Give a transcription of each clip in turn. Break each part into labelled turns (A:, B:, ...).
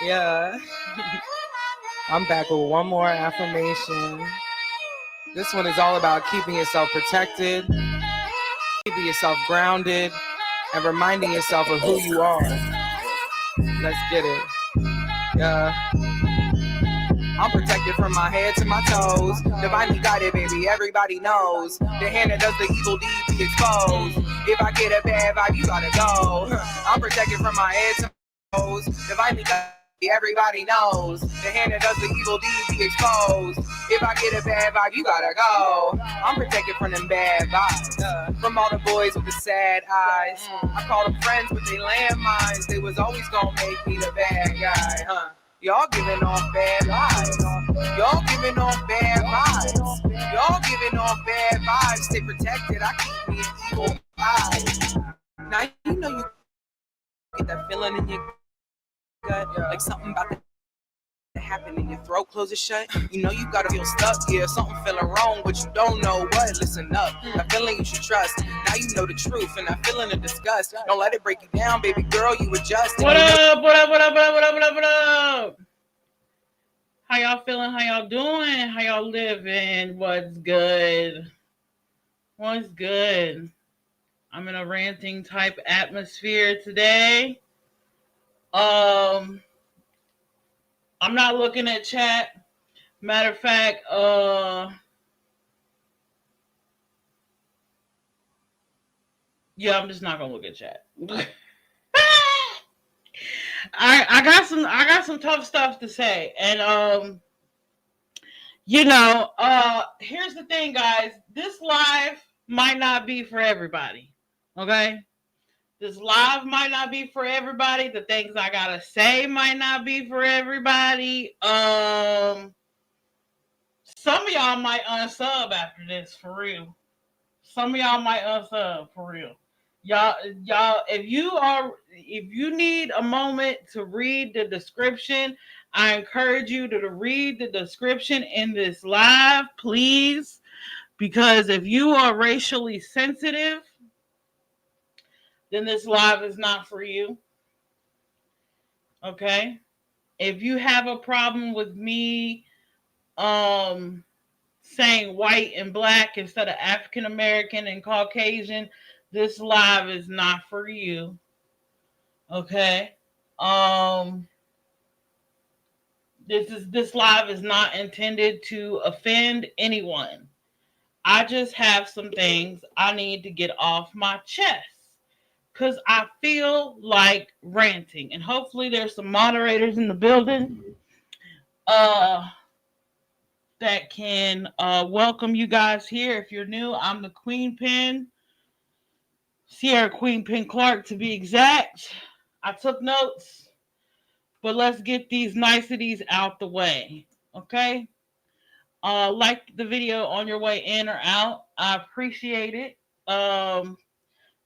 A: Yeah. I'm back with one more affirmation. This one is all about keeping yourself protected, keeping yourself grounded, and reminding yourself of who you are. Let's get it. Yeah. I'm protected from my head to my toes. Divinely guided, baby, everybody knows. The hand that does the evil deed be exposed. If I get a bad vibe, you gotta go. I'm protected from my head to my toes. Divinely guided, everybody knows. The hand that does the evil deed be exposed. If I get a bad vibe, you gotta go. I'm protected from them bad vibes. From all the boys with the sad eyes. I call them friends with their landmines. They was always gonna make me the bad guy, huh? Y'all giving off bad vibes. Y'all giving off bad vibes. Y'all giving off bad vibes. Stay protected. I keep me an evil eye. Now you know you get that feeling in your gut, like something about to happen in your throat, close it shut. You know you gotta feel stuck, yeah, something feeling wrong, but you don't know what. Listen up, that feeling you should trust. Now you know the truth, and that feeling of disgust. Don't let it break you down, baby girl. You adjust.
B: What up? What up? What up? What up? What up? What up? What up? How y'all feeling? How y'all doing? How y'all living? What's good? What's good? I'm in a ranting type atmosphere today. I'm not looking at chat. Matter of fact, yeah, I'm just not gonna look at chat. I got some tough stuff to say, and here's the thing, guys. This live might not be for everybody. Okay? This live might not be for everybody. The things I gotta say might not be for everybody. Some of y'all might unsub after this, for real. Some of y'all might unsub, for real. Y'all, if you need a moment to read the description, I encourage you to read the description in this live, please. Because if you are racially sensitive, then this live is not for you. Okay? If you have a problem with me saying white and black instead of African American and Caucasian, this live is not for you. Okay? This live is not intended to offend anyone. I just have some things I need to get off my chest because I feel like ranting, and hopefully there's some moderators in the building that can welcome you guys here. If you're new, I'm the Queen Pen, Sierra Queen Pen Clark to be exact. I took notes, but let's get these niceties out the way, okay? Like the video on your way in or out. I appreciate it.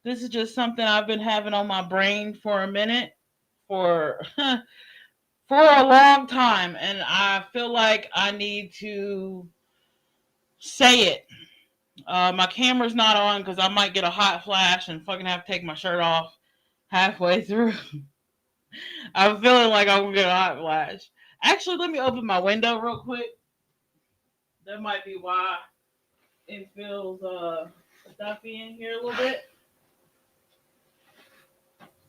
B: This is just something I've been having on my brain for a minute, for for a long time, and I feel like I need to say it. My camera's not on because I might get a hot flash and fucking have to take my shirt off halfway through. I'm feeling like I'm gonna get a hot flash. Actually, let me open my window real quick. That might be why it feels stuffy in here a little bit.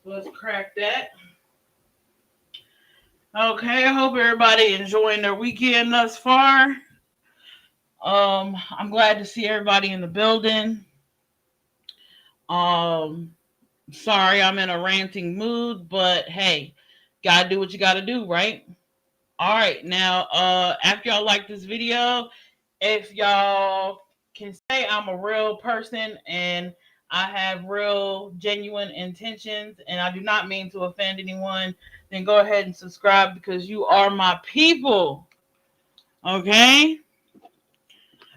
B: So let's crack that. Okay, I hope everybody enjoying their weekend thus far. I'm glad to see everybody in the building. Sorry I'm in a ranting mood, but hey, gotta do what you gotta do, right? All right, now after y'all like this video, if y'all can say I'm a real person and I have real genuine intentions and I do not mean to offend anyone, then go ahead and subscribe because you are my people. Okay?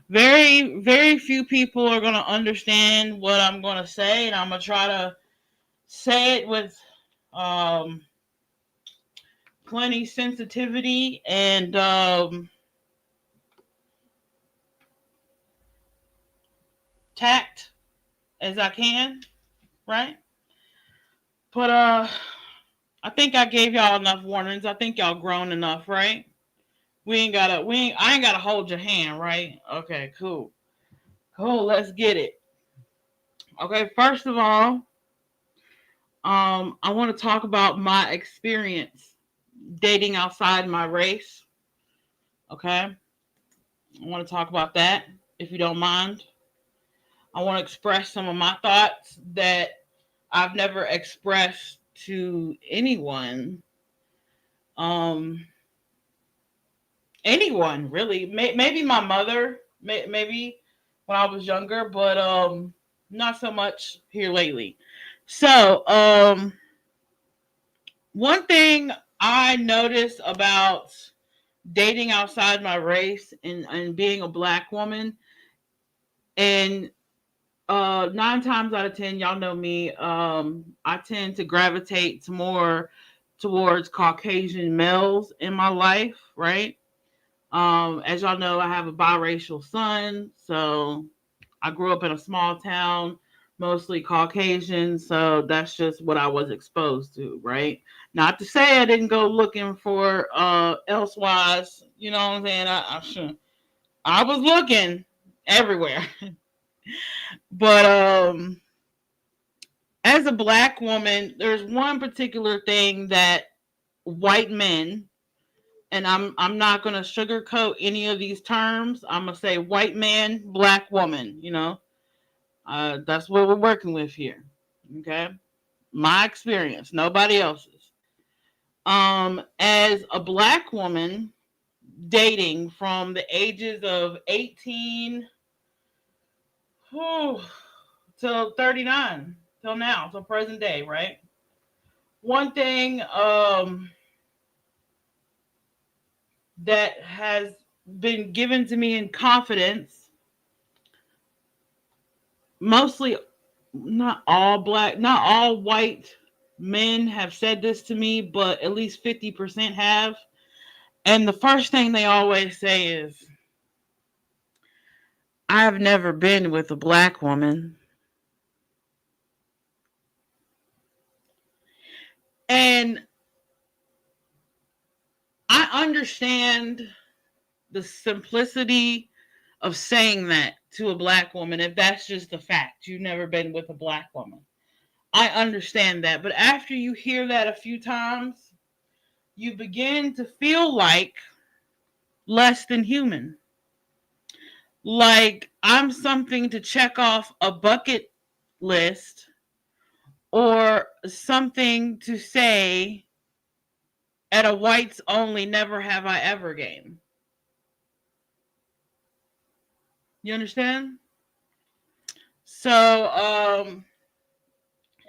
B: Very, very few people are going to understand what I'm going to say, and I'm going to try to say it with plenty sensitivity and tact as I can, right? But I think I gave y'all enough warnings. I think y'all grown enough, right? I ain't gotta hold your hand, right? Okay, cool. Cool, let's get it. Okay, first of all, I want to talk about my experience dating outside my race. Okay, I want to talk about that if you don't mind. I want to express some of my thoughts that I've never expressed to anyone. Um, anyone really? Maybe my mother. Maybe when I was younger, but not so much here lately. So, one thing I noticed about dating outside my race and being a black woman, and 9 times out of 10, y'all know me, I tend to gravitate to more towards Caucasian males in my life, right? As y'all know, I have a biracial son, so I grew up in a small town, mostly Caucasian, so that's just what I was exposed to, right? Not to say I didn't go looking for elsewise, you know what I'm saying? I was looking everywhere. But as a black woman, there's one particular thing that white men, and I'm not gonna sugarcoat any of these terms. I'm gonna say white man, black woman. That's what we're working with here. Okay, my experience, nobody else's. As a black woman dating from the ages of 18 whew, till 39, till now, till present day, right? One thing that has been given to me in confidence, mostly not all white men have said this to me, but at least 50% have. And the first thing they always say is, I've never been with a black woman. And I understand the simplicity of saying that to a black woman if that's just a fact. You've never been with a black woman. I understand that. But after you hear that a few times, you begin to feel like less than human. Like I'm something to check off a bucket list or something to say at a whites only never have I ever game. You understand? So,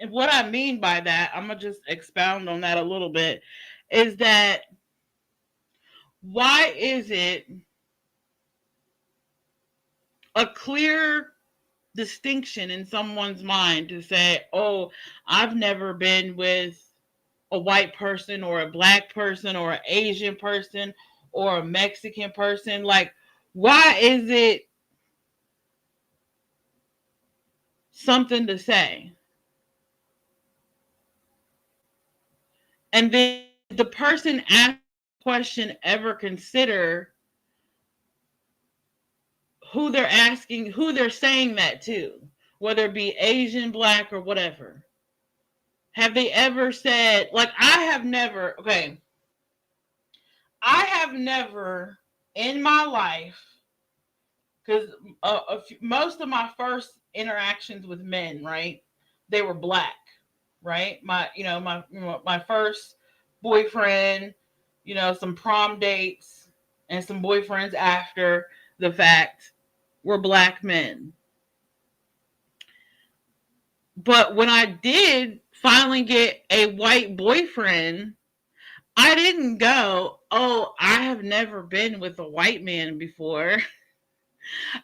B: and what I mean by that, I'm gonna just expound on that a little bit, is that why is it a clear distinction in someone's mind to say, oh, I've never been with a white person or a black person or an Asian person or a Mexican person? Like, why is it something to say? And then did the person ask the question ever consider who they're saying that to, whether it be Asian, black, or whatever? Have they ever said, like, I have never in my life, because most of my first interactions with men, right, they were black, right? My first boyfriend, some prom dates, and some boyfriends after the fact were black men. But when I did finally get a white boyfriend, I didn't go, oh, I have never been with a white man before.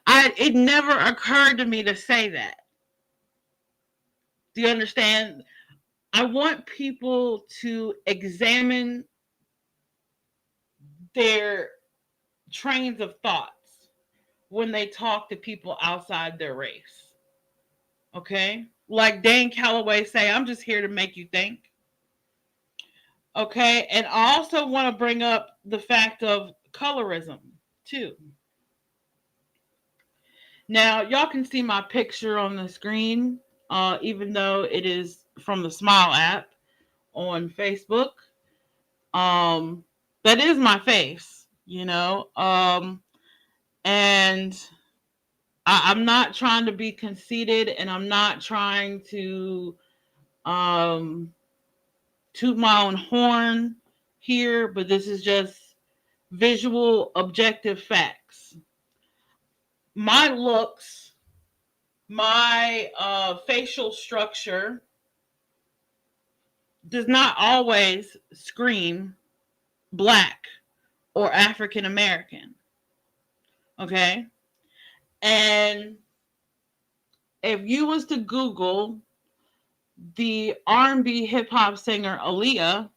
B: It never occurred to me to say that. Do you understand? I want people to examine their trains of thoughts when they talk to people outside their race. Okay? Like Dan Calloway say, I'm just here to make you think. Okay, and I also want to bring up the fact of colorism too. Now, y'all can see my picture on the screen, even though it is from the Smile app on Facebook. Um, that is my face, you know. And I'm not trying to be conceited, and I'm not trying to um, toot my own horn here, but this is just visual, objective facts. My looks, my facial structure does not always scream black or African American. Okay? And if you was to Google the R&B hip hop singer Aaliyah,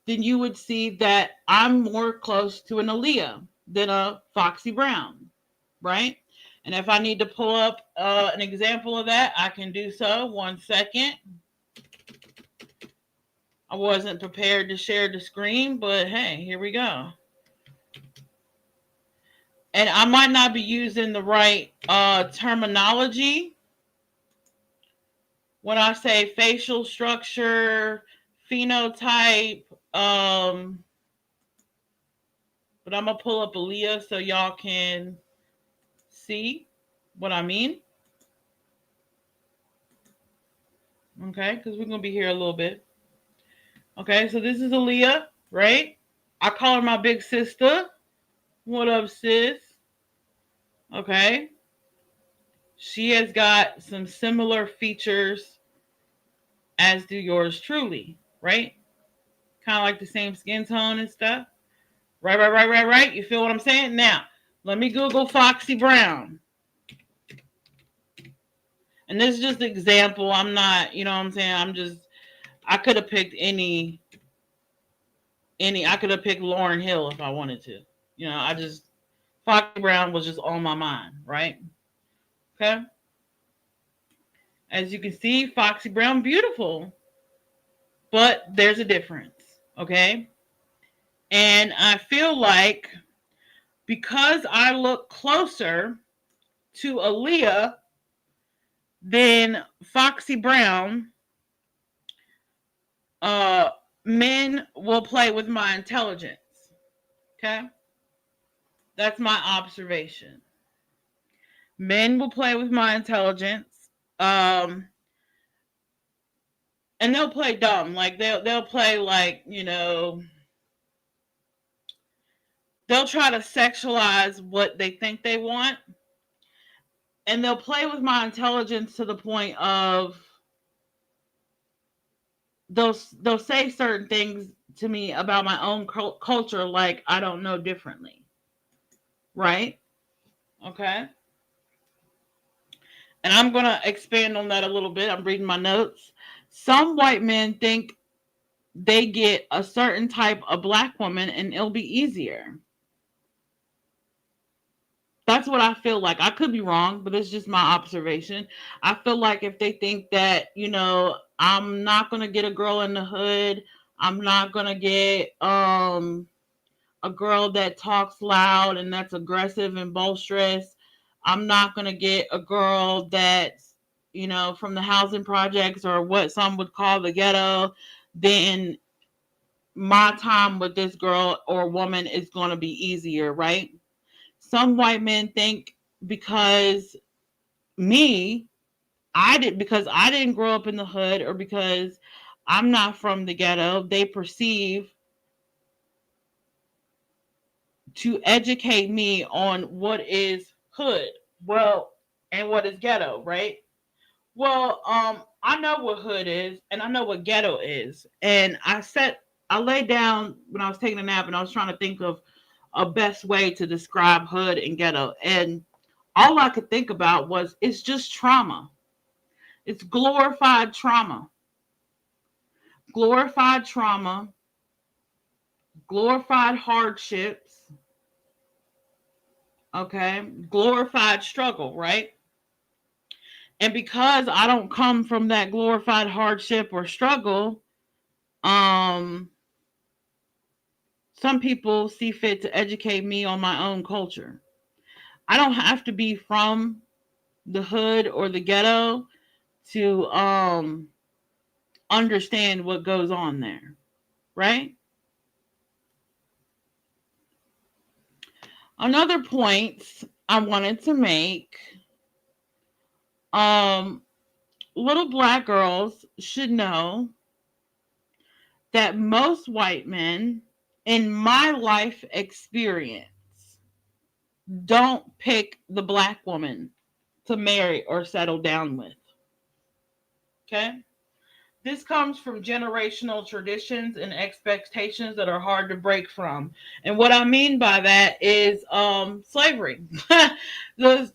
B: then you would see that I'm more close to an Aaliyah than a Foxy Brown, right? And if I need to pull up an example of that, I can do so. 1 second. I wasn't prepared to share the screen, but hey, here we go. And I might not be using the right terminology when I say facial structure, phenotype, but I'm gonna pull up Aaliyah so y'all can see what I mean. Okay, because we're gonna be here a little bit. Okay, so this is Aaliyah, right? I call her my big sister. What up, sis? Okay. She has got some similar features as do yours truly, right? Kind of like the same skin tone and stuff. Right. You feel what I'm saying? Now, let me Google Foxy Brown. And this is just an example. I'm not, you know what I'm saying? I could have picked I could have picked Lauryn Hill if I wanted to. You know, Foxy Brown was just on my mind, right? Okay. As you can see, Foxy Brown, beautiful. But there's a difference, okay? And I feel like because I look closer to Aaliyah than Foxy Brown, uh, men will play with my intelligence. Okay? That's my observation. Men will play with my intelligence. And they'll play dumb. Like they'll play like, you know, they'll try to sexualize what they think they want. And they'll play with my intelligence to the point of they'll say certain things to me about my own culture like I don't know differently. Right? Okay? And I'm going to expand on that a little bit. I'm reading my notes. Some white men think they get a certain type of black woman and it'll be easier. That's what I feel like. I could be wrong, but it's just my observation. I feel like if they think that, you know, I'm not going to get a girl in the hood, I'm not going to get a girl that talks loud and that's aggressive and boisterous. I'm not going to get a girl that's, you know, from the housing projects or what some would call the ghetto. Then my time with this girl or woman is going to be easier, right? Some white men think because me, because I didn't grow up in the hood or because I'm not from the ghetto, they perceive to educate me on what is hood, well, and what is ghetto, right? Well, I know what hood is and I know what ghetto is. And I laid down when I was taking a nap and I was trying to think of a best way to describe hood and ghetto. And all I could think about was it's just trauma. It's glorified trauma. Glorified trauma, glorified hardships, okay? Glorified struggle, right? And because I don't come from that glorified hardship or struggle, Um, some people see fit to educate me on my own culture. I don't have to be from the hood or the ghetto to understand what goes on there, right? Another point I wanted to make, um little black girls should know that most white men in my life experience don't pick the black woman to marry or settle down with. Okay? This comes from generational traditions and expectations that are hard to break from. And what I mean by that is slavery. The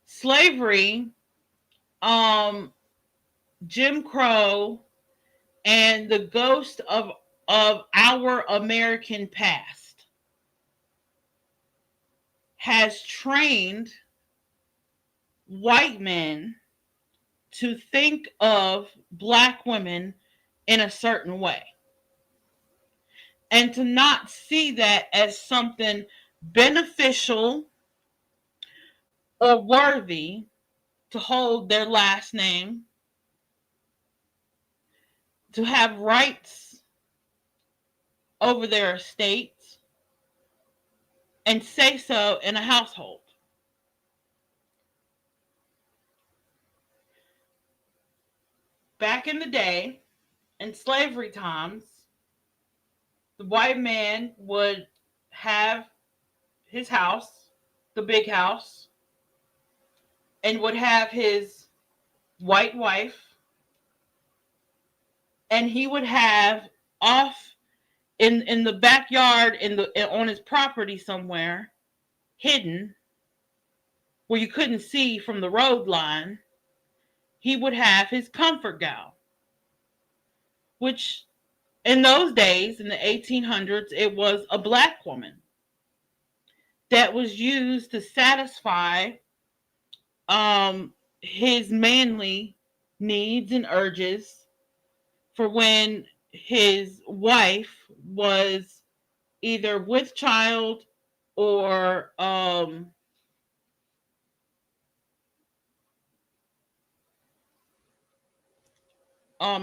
B: slavery, um, Jim Crow, and the ghost of our American past has trained white men to think of black women in a certain way and to not see that as something beneficial or worthy to hold their last name, to have rights over their estates, and say so in a household. Back in the day, in slavery times, the white man would have his house, the big house, and would have his white wife, and he would have off in the backyard on his property somewhere, hidden where you couldn't see from the road line, he would have his comfort gal, which in those days, in the 1800s, it was a black woman that was used to satisfy his manly needs and urges for when his wife was either with child or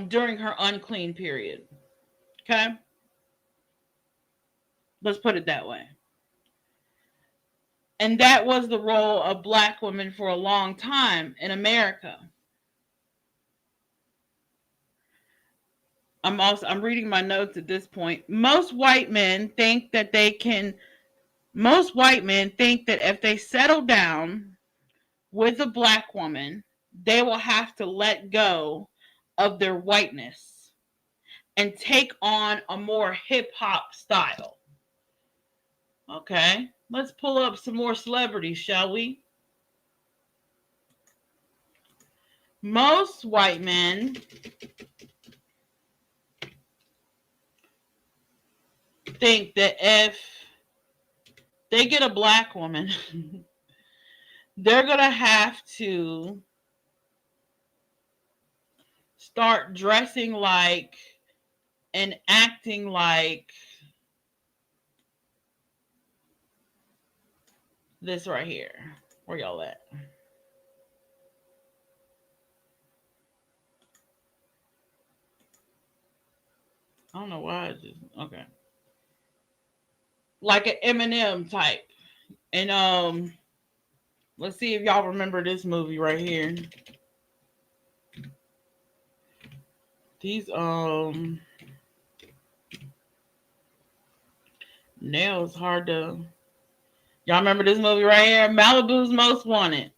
B: during her unclean period. Okay, let's put it that way. And that was the role of black women for a long time in America. I'm reading my notes at this point. Most white men think that if they settle down with a black woman, they will have to let go of their whiteness and take on a more hip hop style. Okay, let's pull up some more celebrities, shall we? Most white men think that if they get a black woman, they're going to have to start dressing like and acting like this right here. Where y'all at? I don't know why. Okay. Like an Eminem type. And let's see if y'all remember this movie right here. These nails hard to. Y'all remember this movie right here? Malibu's Most Wanted.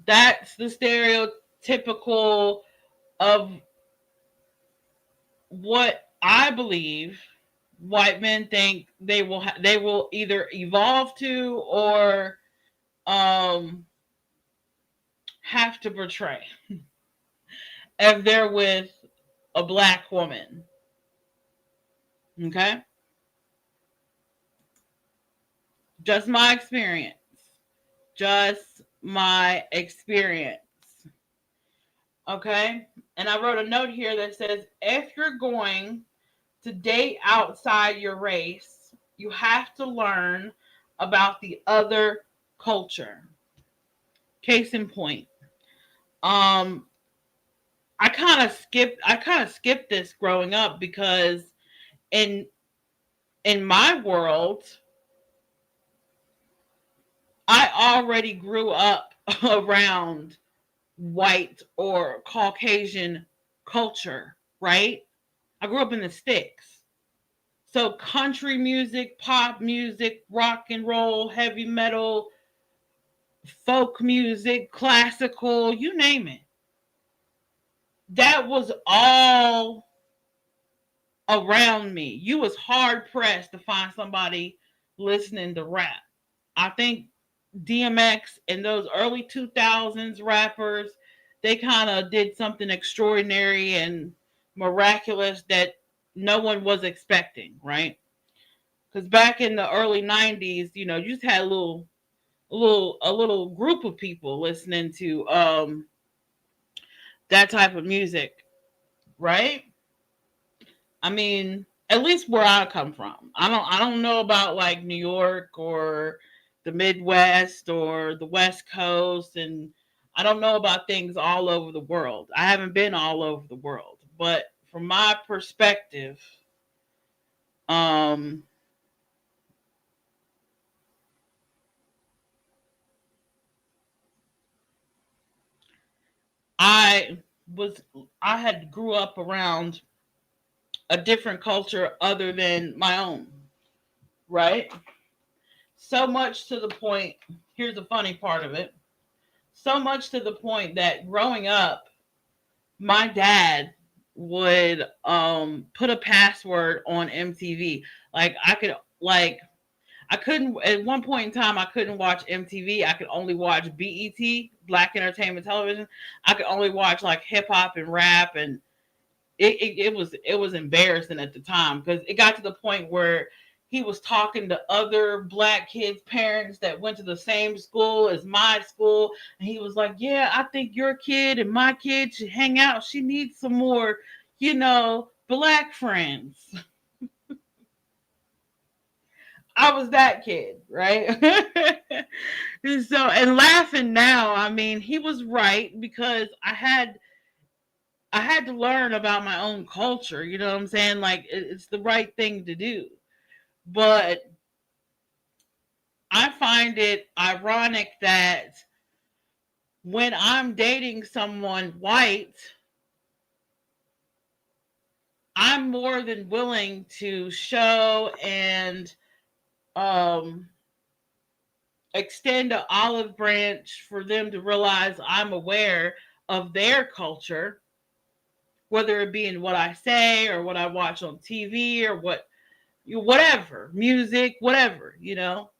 B: That's the stereotypical of what I believe white men think they will either evolve to or um have to portray if they're with a black woman. Okay? Just my experience. Just my experience. Okay. And I wrote a note here that says if you're going to date outside your race, you have to learn about the other culture. Case in point. Um I kind of skipped this growing up because in in my world, I already grew up around white or Caucasian culture, right? I grew up in the sticks. So country music, pop music, rock and roll, heavy metal, folk music, classical, you name it. That was all around me. You was hard pressed to find somebody listening to rap. I think DMX and those early 2000s rappers, they kind of did something extraordinary and miraculous that no one was expecting, right? Because back in the early 90s, you just had a little group of people listening to that type of music, right? I mean, at least where I come from. I don't know about like New York or the Midwest or the West Coast, and I don't know about things all over the world. I haven't been all over the world, but from my perspective, um I was I had grew up around a different culture other than my own, right? So much to the point, here's the funny part of it. So much to the point that growing up, my dad would put a password on MTV. Like I couldn't at one point in time I couldn't watch MTV. I could only watch BET, Black Entertainment Television. I could only watch like hip hop and rap, and it was embarrassing at the time because it got to the point where he was talking to other black kids' parents that went to the same school as my school, and he was like, "Yeah, I think your kid and my kid should hang out. She needs some more, black friends." I was that kid, right? And laughing now, I mean, he was right because I had to learn about my own culture. You know what I'm saying? Like it's the right thing to do. But I find it ironic that when I'm dating someone white, I'm more than willing to show and um, extend an olive branch for them to realize I'm aware of their culture, whether it be in what I say or what I watch on TV or whatever, music, whatever. Not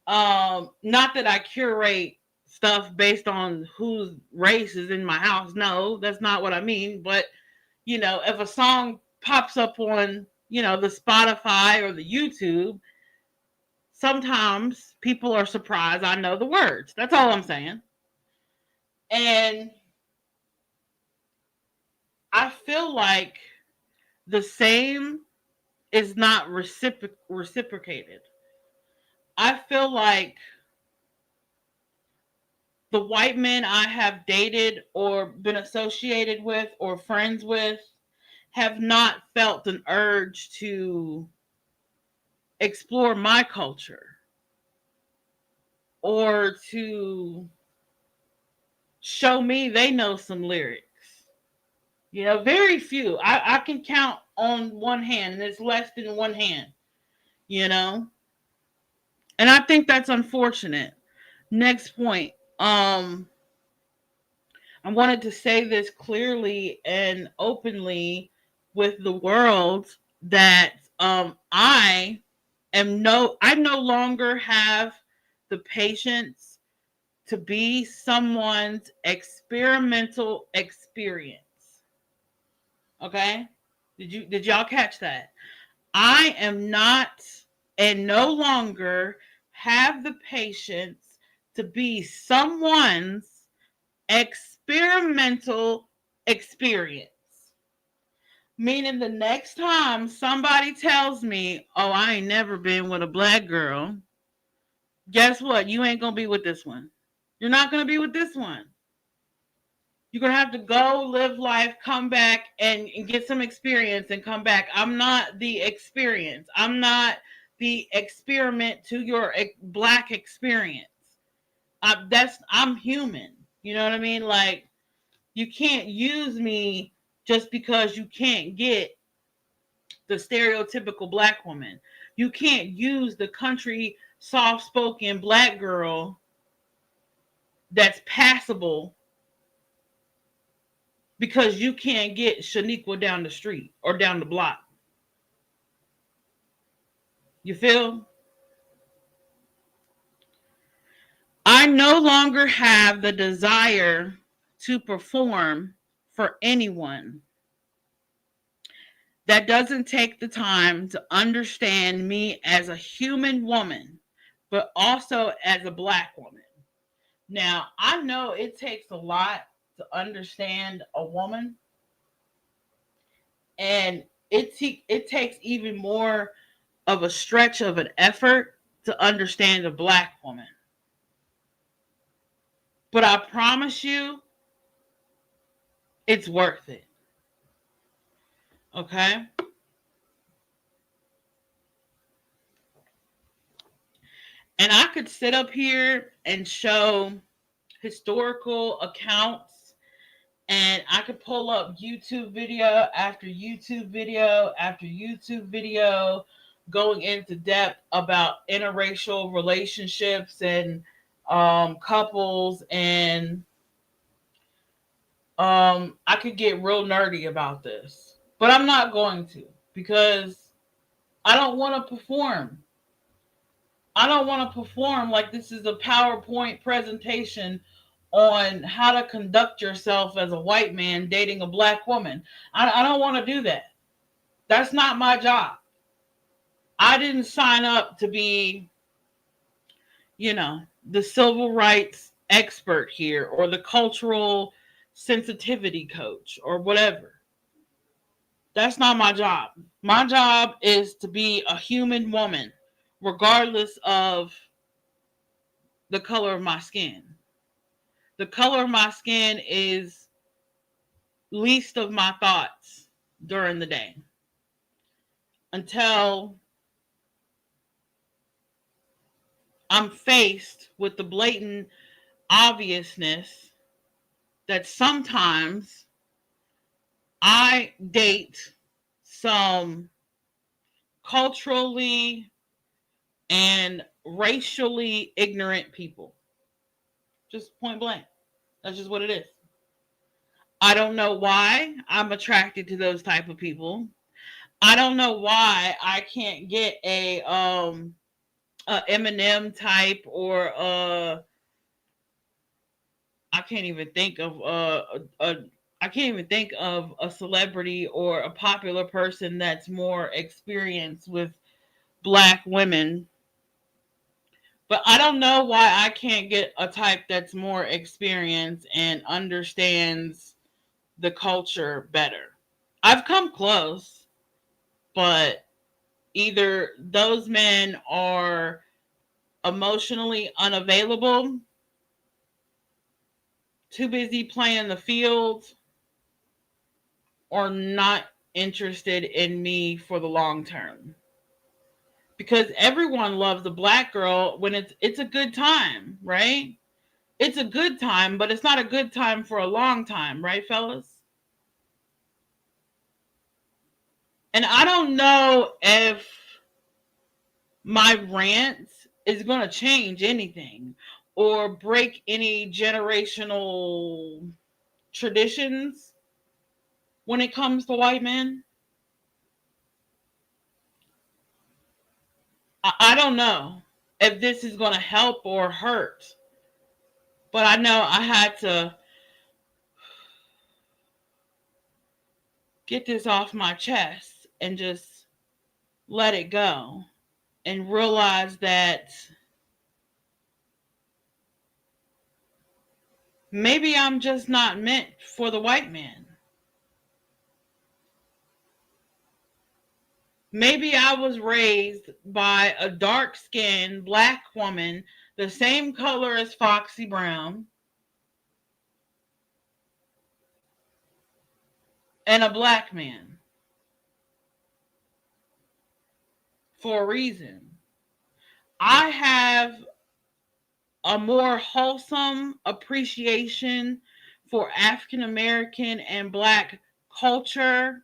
B: that I curate stuff based on whose race is in my house. No, that's not what I mean. But, if a song pops up on, the Spotify or the YouTube, sometimes people are surprised I know the words. That's all I'm saying. And I feel like the same is not reciprocated. I feel like the white men I have dated or been associated with or friends with have not felt an urge to explore my culture or to show me they know some lyrics. Very few. I can count on one hand, and it's less than one hand, you know? And I think that's unfortunate. Next point. I wanted to say this clearly and openly with the world that I no longer have the patience to be someone's experimental experience. Okay? Did y'all catch that? I am not and no longer have the patience to be someone's experimental experience. Meaning the next time somebody tells me, oh, I ain't never been with a black girl, guess what? You ain't going to be with this one. You're not going to be with this one. You're going to have to go live life, come back and get some experience and come back. I'm not the experience. I'm not the experiment to your black experience. I'm human. You know what I mean? Like, you can't use me just because you can't get the stereotypical black woman. You can't use the country soft-spoken black girl that's passable because you can't get Shaniqua down the street or down the block. You feel? I no longer have the desire to perform for anyone that doesn't take the time to understand me as a human woman, but also as a black woman. Now, I know it takes a lot to understand a woman, and it takes even more of a stretch of an effort to understand a black woman. But I promise you, it's worth it. Okay? And I could sit up here and show historical accounts, and I could pull up YouTube video after YouTube video after YouTube video going into depth about interracial relationships and couples, and I could get real nerdy about this, but I'm not going to, because I don't want to perform. I don't want to perform like this is a PowerPoint presentation on how to conduct yourself as a white man dating a black woman. I don't want to do that. That's not my job. I didn't sign up to be, the civil rights expert here or the cultural sensitivity coach or whatever. That's not my job. My job is to be a human woman, regardless of the color of my skin. The color of my skin is least of my thoughts during the day until I'm faced with the blatant obviousness that sometimes I date some culturally and racially ignorant people. Just point blank. That's just what it is. I don't know why I'm attracted to those type of people. I don't know why I can't get a Eminem type or I can't even think of I can't even think of a celebrity or a popular person that's more experienced with black women. But I don't know why I can't get a type that's more experienced and understands the culture better. I've come close, but either those men are emotionally unavailable, too busy playing the field, or not interested in me for the long term. Because everyone loves a black girl when it's a good time, right? It's a good time, but it's not a good time for a long time, right, fellas? And I don't know if my rant is going to change anything or break any generational traditions when it comes to white men. I don't know if this is going to help or hurt, but I know I had to get this off my chest and just let it go and realize that Maybe I'm just not meant for the white man. Maybe I was raised by a dark-skinned black woman, the same color as Foxy Brown, and a black man for a reason. I have a more wholesome appreciation for African American and black culture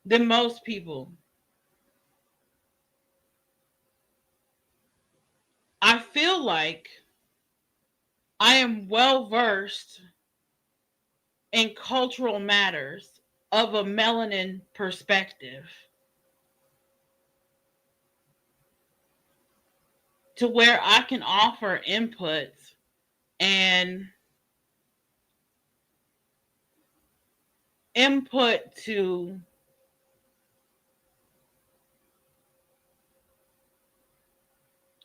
B: than most people. I feel like I am well versed in cultural matters of a melanin perspective to where I can offer inputs and input to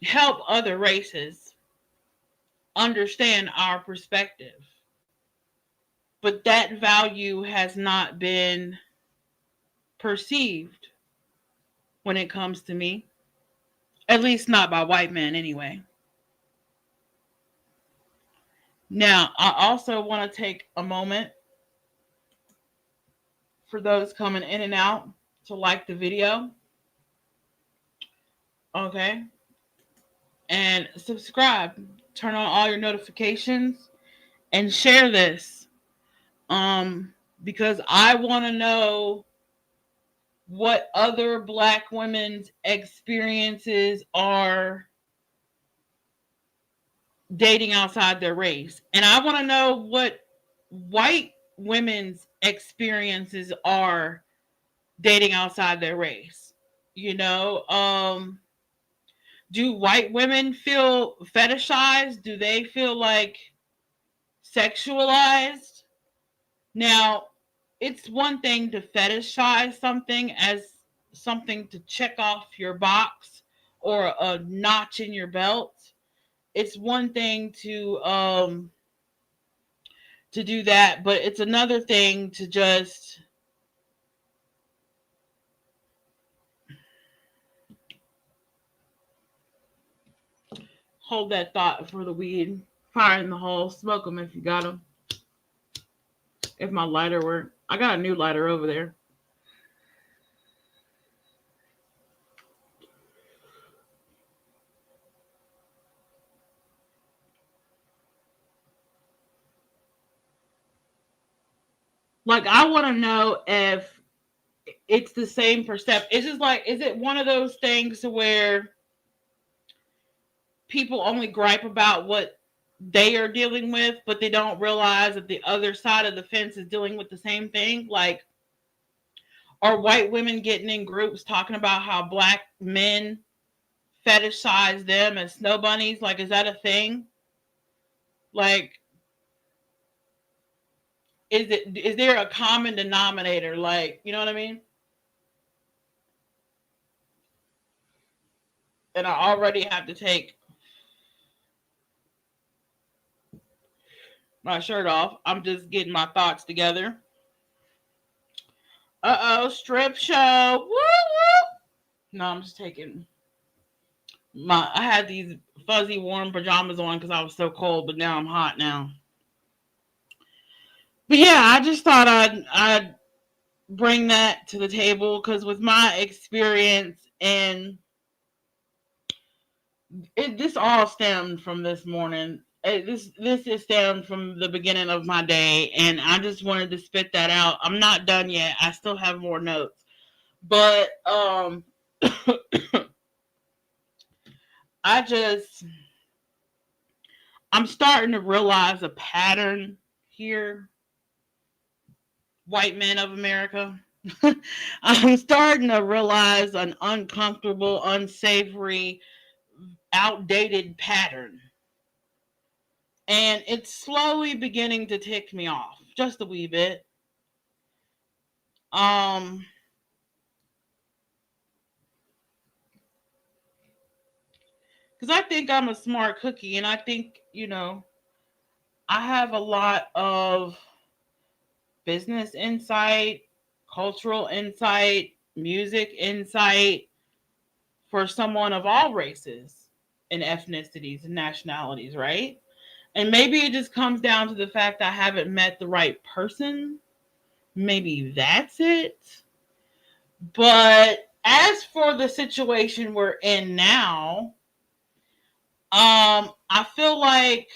B: help other races understand our perspective. But that value has not been perceived when it comes to me, at least not by white men anyway. Now, I also want to take a moment for those coming in and out to like the video, okay? And subscribe, turn on all your notifications, and share this. Because I want to know what other black women's experiences are dating outside their race. And I want to know what white women's experiences are dating outside their race. You know, do white women feel fetishized? Do they feel like sexualized? Now, it's one thing to fetishize something as something to check off your box or a notch in your belt. It's one thing to do that, but it's another thing to just hold that thought for the weed. Fire in the hole, smoke them if you got them. If my lighter were, I got a new lighter over there. Like, I want to know if it's the same perception. It's just like, is it one of those things to where people only gripe about what they are dealing with, but they don't realize that the other side of the fence is dealing with the same thing? Like, are white women getting in groups talking about how black men fetishize them as snow bunnies? Like, is that a thing? Like, is there a common denominator? Like, you know what I mean? And I already have to take my shirt off. I'm just getting my thoughts together. Strip show. Woo woo. No, I'm just taking I had these fuzzy warm pajamas on because I was so cold, but now I'm hot now. But yeah, I just thought I'd bring that to the table because with my experience and this all stemmed from this morning. This is stemmed from the beginning of my day, and I just wanted to spit that out. I'm not done yet. I still have more notes, but I just I'm starting to realize a pattern here, white men of America. I'm starting to realize an uncomfortable, unsavory, outdated pattern. And it's slowly beginning to tick me off just a wee bit. Because Because I think I'm a smart cookie, and I think, I have a lot of business insight, cultural insight, music insight for someone of all races and ethnicities and nationalities, right? And maybe it just comes down to the fact I haven't met the right person. Maybe that's it. But as for the situation we're in now, I feel like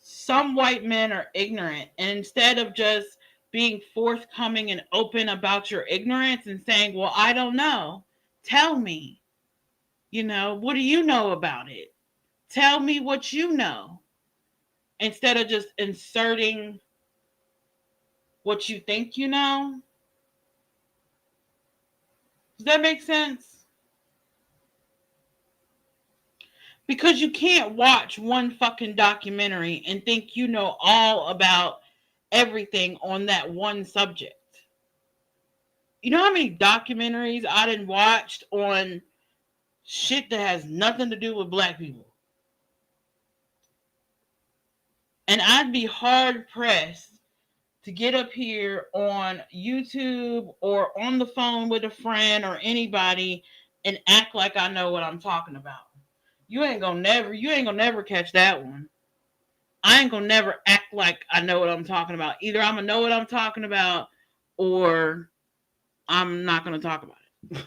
B: some white men are ignorant, and instead of just being forthcoming and open about your ignorance and saying, well, I don't know, tell me, what do you know about it? Tell me what you know, instead of just inserting what you think you know. Does that make sense? Because you can't watch one fucking documentary and think you know all about everything on that one subject. You know how many documentaries I done watched on shit that has nothing to do with black people? And I'd be hard pressed to get up here on YouTube or on the phone with a friend or anybody and act like I know what I'm talking about. You ain't gonna never catch that one. I ain't gonna never act like I know what I'm talking about. Either I'm gonna know what I'm talking about or I'm not gonna talk about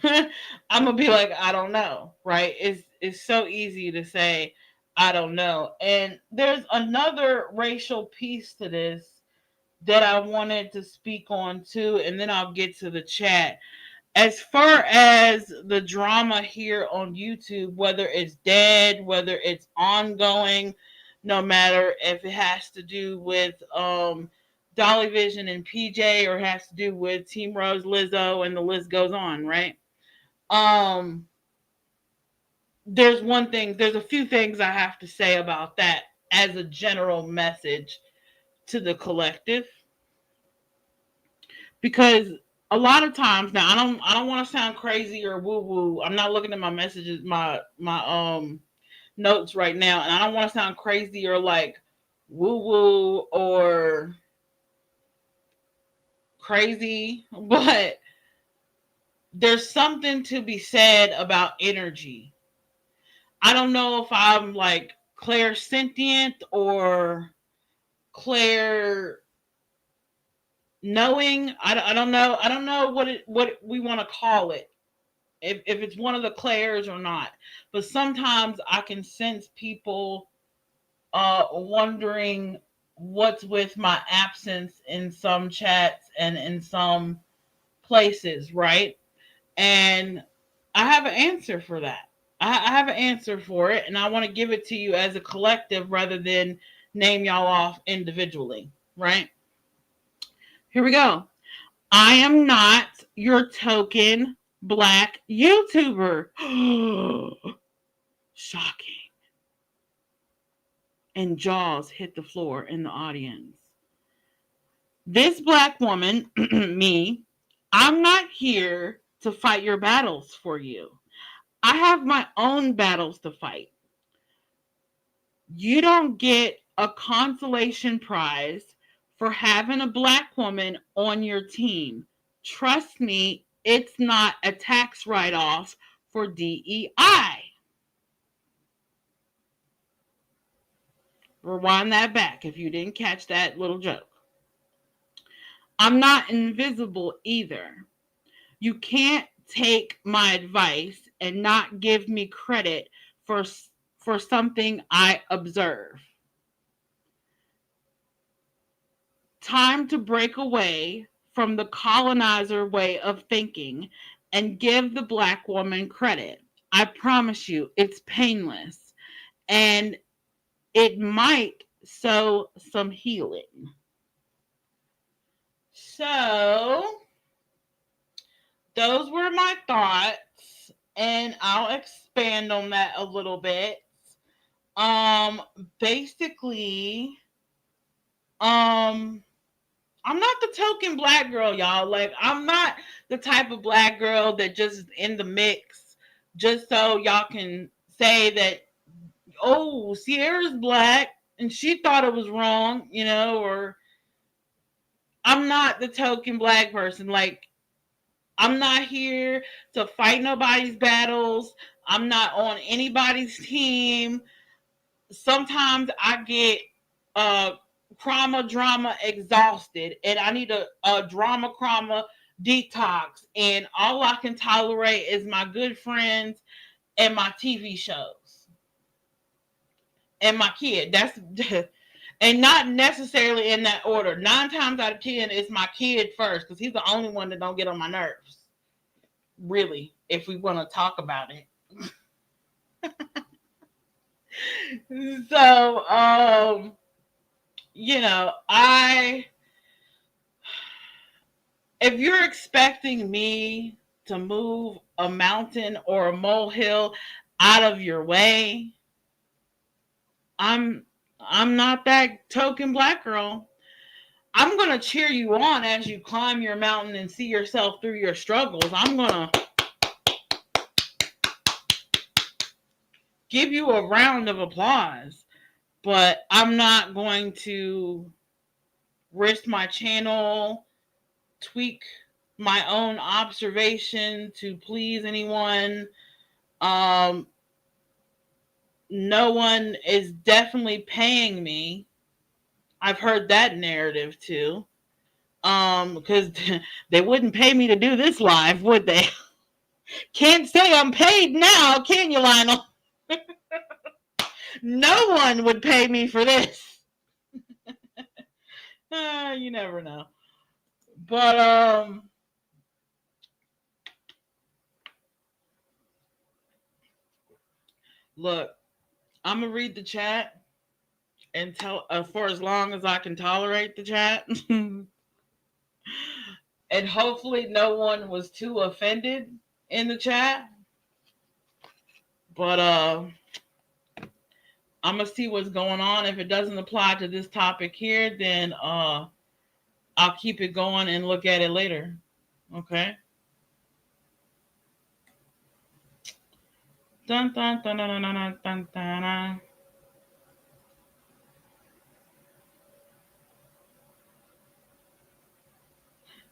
B: it. I'm gonna be like, I don't know, right? It's so easy to say I don't know. And there's another racial piece to this that I wanted to speak on too, and then I'll get to the chat. As far as the drama here on YouTube, whether it's dead, whether it's ongoing, no matter if it has to do with Dolly Vision and PJ or has to do with Team Rose, Lizzo, and the list goes on, right? Um, there's a few things I have to say about that as a general message to the collective, because a lot of times now I don't want to sound crazy or woo woo. I'm not looking at my messages, my notes right now, and I don't want to sound crazy or like woo woo or crazy, but there's something to be said about energy. I don't know if I'm like clairsentient or clair knowing. I don't know. I don't know what we want to call it. If it's one of the clairs or not. But sometimes I can sense people wondering what's with my absence in some chats and in some places, right? And I have an answer for that. I have an answer for it, and I want to give it to you as a collective rather than name y'all off individually, right? Here we go. I am not your token black YouTuber. Shocking. And jaws hit the floor in the audience. This black woman, me, I'm not here to fight your battles for you. I have my own battles to fight. You don't get a consolation prize for having a black woman on your team. Trust me, it's not a tax write-off for DEI. Rewind that back if you didn't catch that little joke. I'm not invisible either. You can't take my advice and not give me credit for something I observe. Time to break away from the colonizer way of thinking and give the black woman credit. I promise you, it's painless and it might sow some healing. So, those were my thoughts, and I'll expand on that a little bit. Um, Basically, um, I'm not the token black girl, y'all. Like, I'm not the type of black girl that just is in the mix just so y'all can say that, oh, Sierra's black and she thought it was wrong, or I'm not the token black person. Like, I'm not here to fight nobody's battles. I'm not on anybody's team. Sometimes I get uh drama exhausted, and I need a drama detox, and all I can tolerate is my good friends and my TV shows and my kid. That's and not necessarily in that order. 9 times out of 10, it's my kid first, because he's the only one that don't get on my nerves. Really, if we want to talk about it. So, I if you're expecting me to move a mountain or a molehill out of your way, I'm I'm not that token black girl. I'm going to cheer you on as you climb your mountain and see yourself through your struggles. I'm going to give you a round of applause, but I'm not going to risk my channel, tweak my own observation to please anyone. Um, no one is definitely paying me. I've heard that narrative too. Because they wouldn't pay me to do this live, would they? Can't say I'm paid now, can you, Lionel? No one would pay me for this. You never know. But look, I'm gonna read the chat and tell for as long as I can tolerate the chat, and hopefully no one was too offended in the chat. But I'm gonna see what's going on. If it doesn't apply to this topic here, then I'll keep it going and look at it later. Okay. Dun, dun, dun, dun, dun, dun, dun, dun, dun.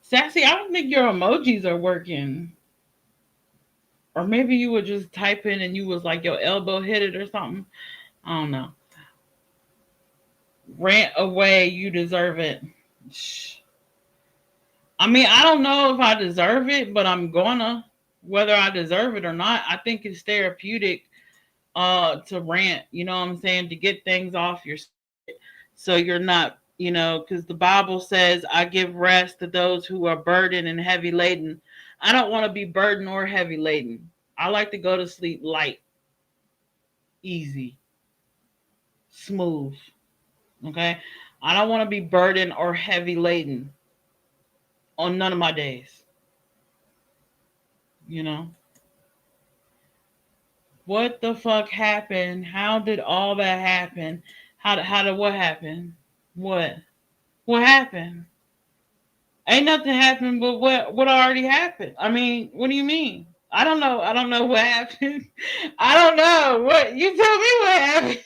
B: Sassy, I don't think your emojis are working. Or maybe you were just typing and you was like your elbow hit it or something. I don't know. Rant away, you deserve it. Shh. I mean, I don't know if I deserve it, but I'm gonna. Whether I deserve it or not, I think it's therapeutic to rant, you know what I'm saying, to get things off your spirit, so you're not, because the Bible says, I give rest to those who are burdened and heavy laden. I don't want to be burdened or heavy laden. I like to go to sleep light, easy, smooth. Okay. I don't want to be burdened or heavy laden on none of my days. You know, what the fuck happened? How did all that happen? How did what happened? What happened? Ain't nothing happened but what already happened. I mean, what do you mean? I don't know. I don't know what happened. I don't know. What, you tell me what happened.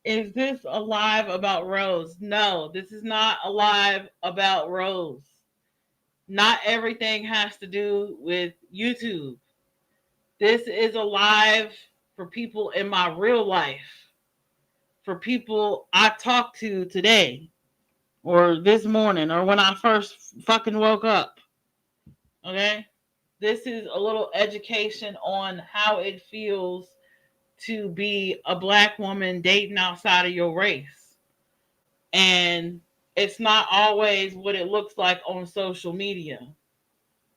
B: Is this a live about Rose? No, this is not a live about Rose. Not everything has to do with YouTube. This is a live for people in my real life. For people I talked to today or this morning or when I first fucking woke up. Okay? This is a little education on how it feels to be a black woman dating outside of your race. And it's not always what it looks like on social media.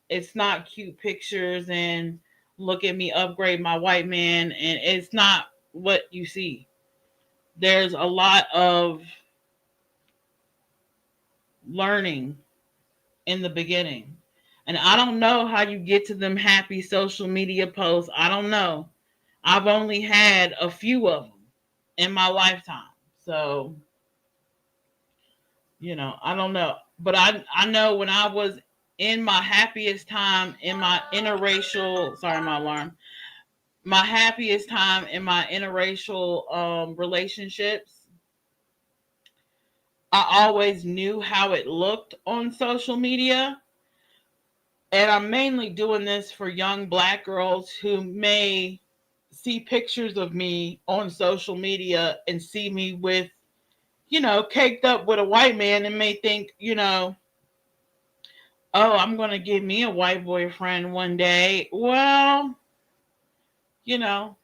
B: It's not cute pictures and look at me upgrade my white man, and it's not what you see. There's a lot of learning in the beginning. And I don't know how you get to them happy social media posts. I don't know. I've only had a few of them in my lifetime. So, I don't know. But I know when I was in my happiest time in my interracial, sorry, my alarm, my happiest time in my interracial relationships, I always knew how it looked on social media. And I'm mainly doing this for young black girls who may see pictures of me on social media and see me with, caked up with a white man and may think, oh, I'm going to get me a white boyfriend one day. Well, you know,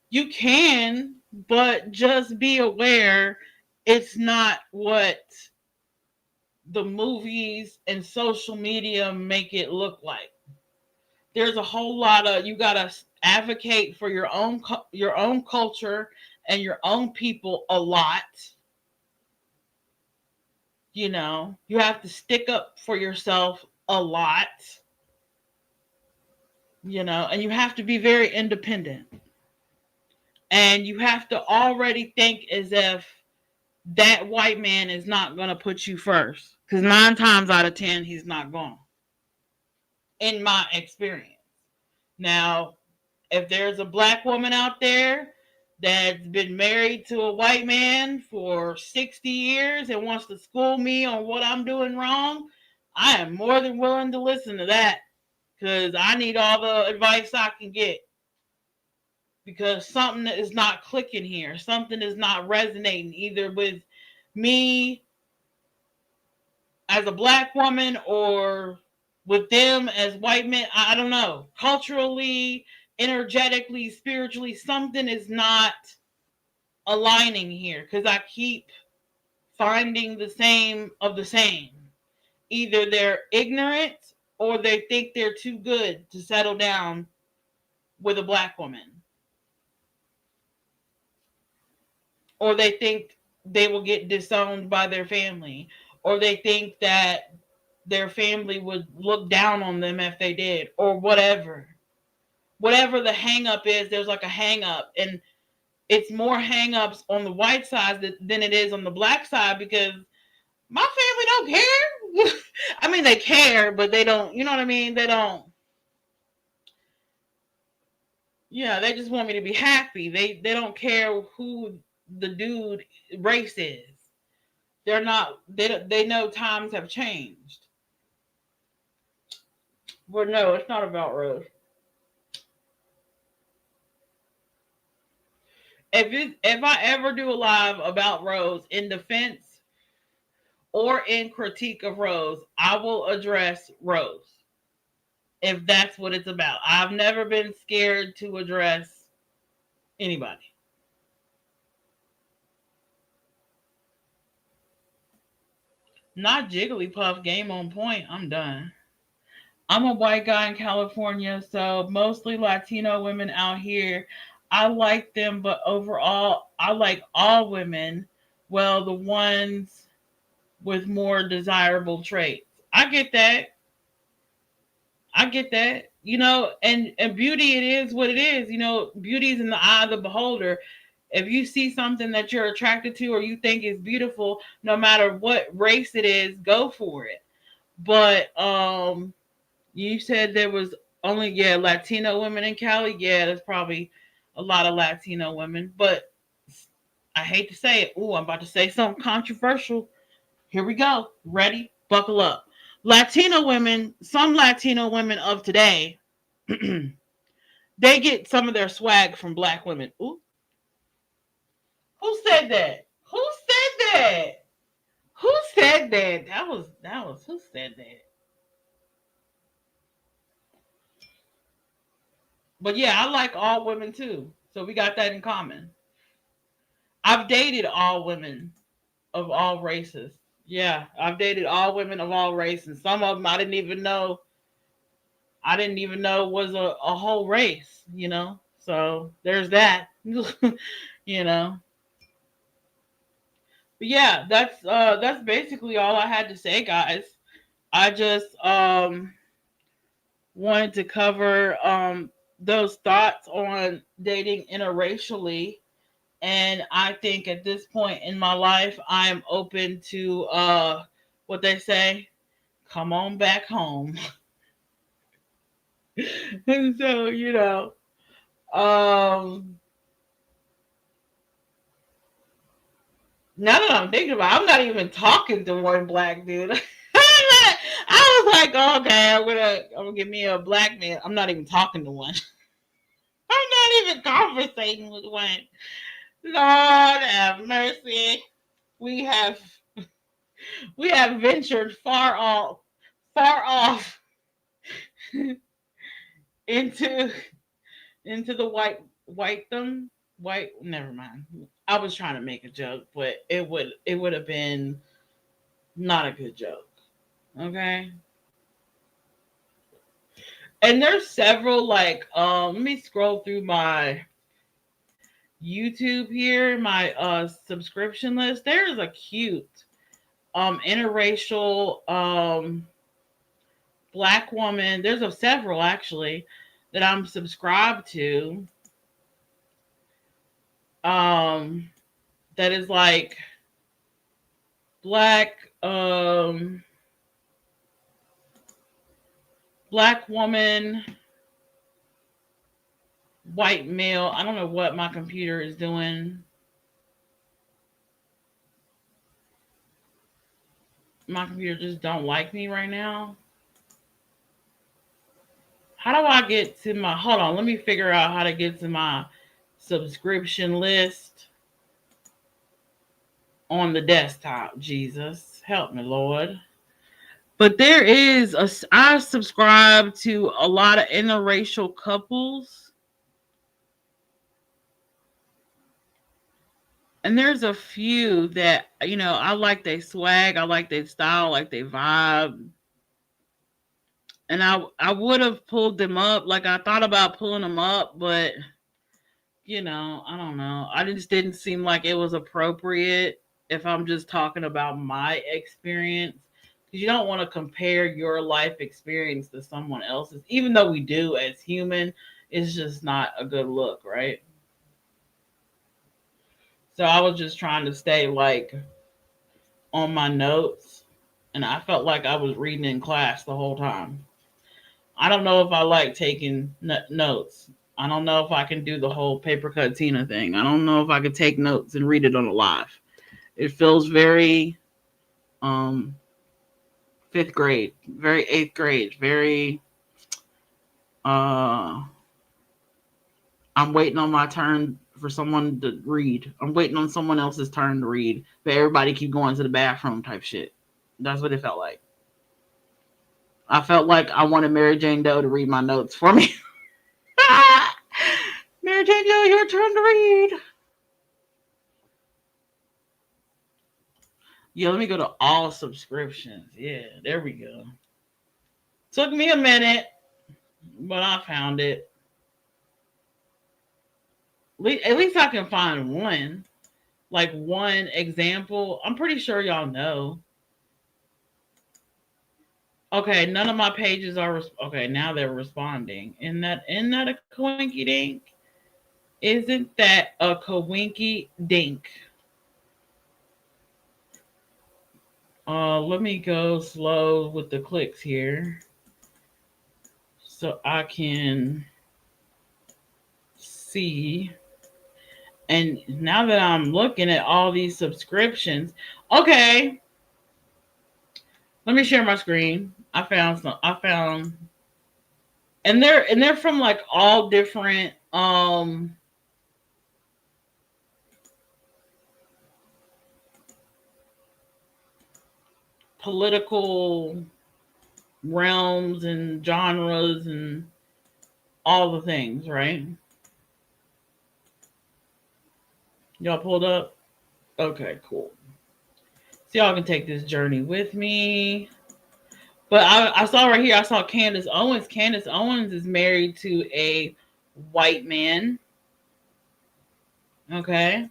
B: you can, but just be aware it's not what the movies and social media make it look like. There's a whole lot of, you got to advocate for your own culture and your own people a lot. You have to stick up for yourself a lot, and you have to be very independent. And you have to already think as if that white man is not going to put you first. Because 9 times out of 10, he's not going, in my experience. Now, if there's a black woman out there that's been married to a white man for 60 years and wants to school me on what I'm doing wrong, I am more than willing to listen to that, because I need all the advice I can get, because something is not clicking here. Something is not resonating either with me as a black woman or with them as white men. I don't know. Culturally, energetically, spiritually, something is not aligning here, because I keep finding the same of the same. Either they're ignorant or they think they're too good to settle down with a black woman, or they think they will get disowned by their family, or they think that their family would look down on them if they did, or whatever the hang up is. There's like a hang up, and it's more hang ups on the white side than it is on the black side, because my family don't care. I mean, they care, but they don't, you know what I mean? They don't, they just want me to be happy. They don't care who the dude race is. They're not, they know times have changed. But no, it's not about Rose. If I ever do a live about Rose in defense or in critique of Rose, I will address Rose, if that's what it's about. I've never been scared to address anybody. Not Jigglypuff, game on point. I'm done. I'm a white guy in California, so mostly Latino women out here. I like them, but overall, I like all women. Well, the ones with more desirable traits. I get that. I get that. And beauty, it is what it is. Beauty is in the eye of the beholder. If you see something that you're attracted to or you think is beautiful, no matter what race it is, go for it. But you said there was only, Latino women in Cali. Yeah, there's probably a lot of Latino women, but I hate to say it. Ooh, I'm about to say something controversial. Here we go. Ready? Buckle up. Some Latino women of today, they get some of their swag from black women. Ooh, who said that? Who said that? Who said that? That was who said that? But yeah, I like all women too. So we got that in common. I've dated all women of all races. Yeah, I've dated all women of all races. Some of them I didn't even know was a whole race. So there's that. you know. But yeah, that's basically all I had to say, guys. I just wanted to cover those thoughts on dating interracially. And I think at this point in my life, I am open to what they say, come on back home. And so, um, now that I'm thinking about it, I'm not even talking to one black dude. I was like, oh, okay, I'm gonna get me a black man. I'm not even talking to one. I'm not even conversating with one. Lord have mercy. We have we have ventured far off into the white them white. Never mind. I was trying to make a joke, but it would have been not a good joke. Okay. And there's several like let me scroll through my YouTube here, my subscription list. There is a cute interracial black woman. There's several actually that I'm subscribed to. Um that is like black black woman, white male. I don't know what my computer is doing. My computer just don't like me right now. How do I get to my hold on, let me figure out how to get to my subscription list on the desktop. Jesus, help me, Lord. But there is I subscribe to a lot of interracial couples. And there's a few that, I like their swag, I like their style, I like their vibe. And I would have pulled them up. Like I thought about pulling them up, but I don't know. I just didn't seem like it was appropriate if I'm just talking about my experience. Because you don't want to compare your life experience to someone else's, even though we do as human. It's just not a good look, right? So I was just trying to stay like on my notes, and I felt like I was reading in class the whole time. I don't know if I like taking notes. I don't know if I can do the whole paper cut Tina thing. I don't know if I could take notes and read it on a live. It feels very um fifth grade, very eighth grade, very uh I'm waiting on my turn for someone to read. I'm waiting on someone else's turn to read, but everybody keep going to the bathroom type shit. That's what it felt like. I felt like I wanted Mary Jane Doe to read my notes for me. Mary Jane Doe, your turn to read. Yeah, let me go to all subscriptions. Yeah, there we go. Took me a minute, but I found it. At least I can find one. Like one example. I'm pretty sure y'all know. Okay, none of my pages are okay. Now they're responding. Isn't that a coinky dink? Isn't that a coinky dink? Let me go slow with the clicks here, so I can see. And now that I'm looking at all these subscriptions, okay, let me share my screen. I found some. I found, and they're from like all different political realms and genres and all the things, right? Y'all pulled up? Okay, cool. So y'all can take this journey with me. But I saw right here, I saw Candace Owens. Candace Owens is married to a white man. Okay.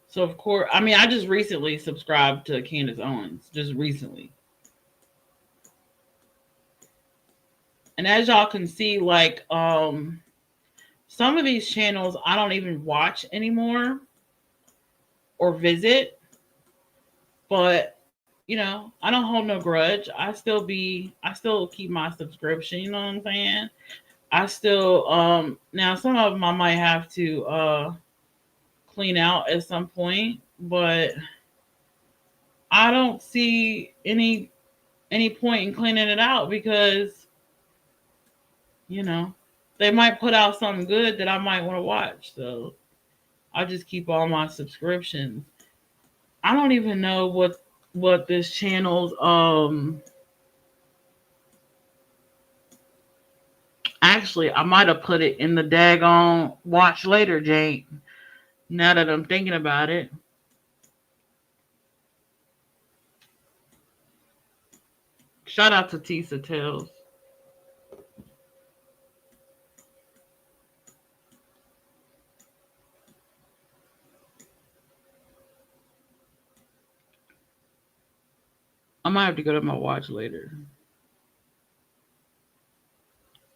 B: So of course, I mean, I just recently subscribed to Candace Owens, just recently. And as y'all can see, like, Some of these channels I don't even watch anymore or visit, but I don't hold no grudge. I still keep my subscription, you know what I'm saying? I still now some of them I might have to clean out at some point, but I don't see any point in cleaning it out because, you know, they might put out something good that I might want to watch. So I'll just keep all my subscriptions. I don't even know what this channel's actually I might have put it in the daggone watch later, Jane. Now that I'm thinking about it. Shout out to Tisa Tales. I might have to go to my watch later